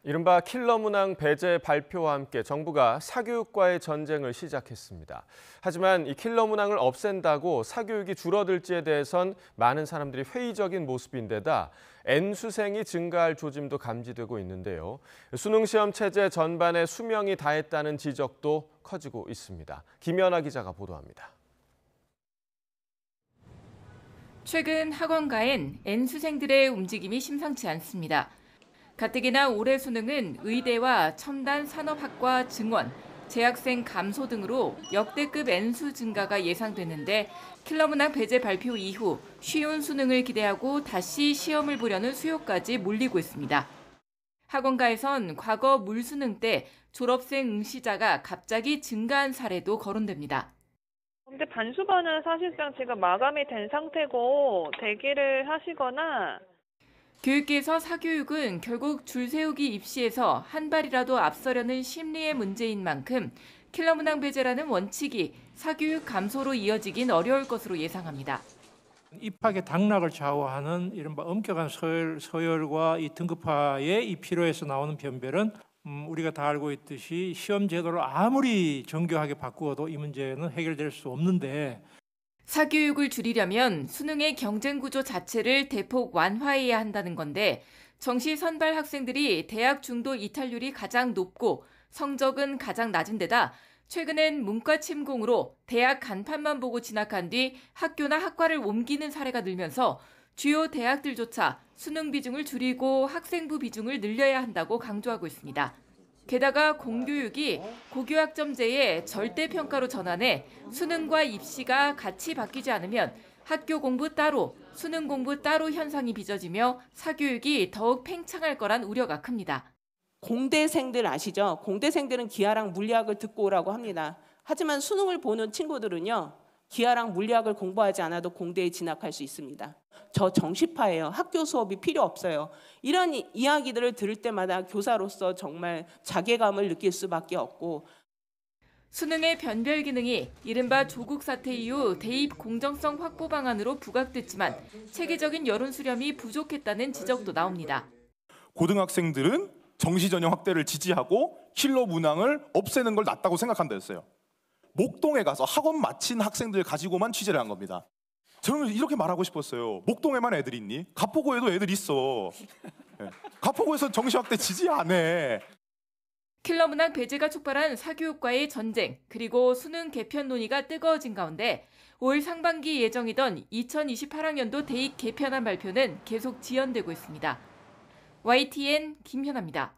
이른바 킬러 문항 배제 발표와 함께 정부가 사교육과의 전쟁을 시작했습니다. 하지만 이 킬러 문항을 없앤다고 사교육이 줄어들지에 대해선 많은 사람들이 회의적인 모습인데다 N수생이 증가할 조짐도 감지되고 있는데요. 수능시험 체제 전반에 수명이 다했다는 지적도 커지고 있습니다. 김연아 기자가 보도합니다. 최근 학원가엔 N수생들의 움직임이 심상치 않습니다. 가뜩이나 올해 수능은 의대와 첨단 산업학과 증원, 재학생 감소 등으로 역대급 N수 증가가 예상되는데 킬러 문항 배제 발표 이후 쉬운 수능을 기대하고 다시 시험을 보려는 수요까지 몰리고 있습니다. 학원가에선 과거 물수능 때 졸업생 응시자가 갑자기 증가한 사례도 거론됩니다. 근데 반수반은 사실상 지금 마감이 된 상태고 대기를 하시거나 교육계에서 사교육은 결국 줄 세우기 입시에서 한 발이라도 앞서려는 심리의 문제인 만큼 킬러 문항 배제라는 원칙이 사교육 감소로 이어지긴 어려울 것으로 예상합니다. 입학의 당락을 좌우하는 이른바 엄격한 서열과 이 등급화의 이 필요에서 나오는 변별은 우리가 다 알고 있듯이 시험 제도를 아무리 정교하게 바꾸어도 이 문제는 해결될 수 없는데 사교육을 줄이려면 수능의 경쟁 구조 자체를 대폭 완화해야 한다는 건데 정시 선발 학생들이 대학 중도 이탈률이 가장 높고 성적은 가장 낮은 데다 최근엔 문과 침공으로 대학 간판만 보고 진학한 뒤 학교나 학과를 옮기는 사례가 늘면서 주요 대학들조차 수능 비중을 줄이고 학생부 비중을 늘려야 한다고 강조하고 있습니다. 게다가 공교육이 고교학점제의 절대평가로 전환해 수능과 입시가 같이 바뀌지 않으면 학교 공부 따로, 수능 공부 따로 현상이 빚어지며 사교육이 더욱 팽창할 거란 우려가 큽니다. 공대생들 아시죠? 공대생들은 기하랑 물리학을 듣고 오라고 합니다. 하지만 수능을 보는 친구들은요. 기하랑 물리학을 공부하지 않아도 공대에 진학할 수 있습니다. 저 정시파예요. 학교 수업이 필요 없어요. 이런 이야기들을 들을 때마다 교사로서 정말 자괴감을 느낄 수밖에 없고 수능의 변별 기능이 이른바 조국 사태 이후 대입 공정성 확보 방안으로 부각됐지만 체계적인 여론 수렴이 부족했다는 지적도 나옵니다. 고등학생들은 정시 전형 확대를 지지하고 킬러 문항을 없애는 걸 낫다고 생각한다 했어요. 목동에 가서 학원 마친 학생들 가지고만 취재를 한 겁니다. 저는 이렇게 말하고 싶었어요. 목동에만 애들 있니? 가포구에도 애들 있어. 네. 가포구에서 정시 확대 지지 안 해. 킬러 문항 배제가 촉발한 사교육과의 전쟁, 그리고 수능 개편 논의가 뜨거워진 가운데 올 상반기 예정이던 2028학년도 대입 개편안 발표는 계속 지연되고 있습니다. YTN 김현아입니다.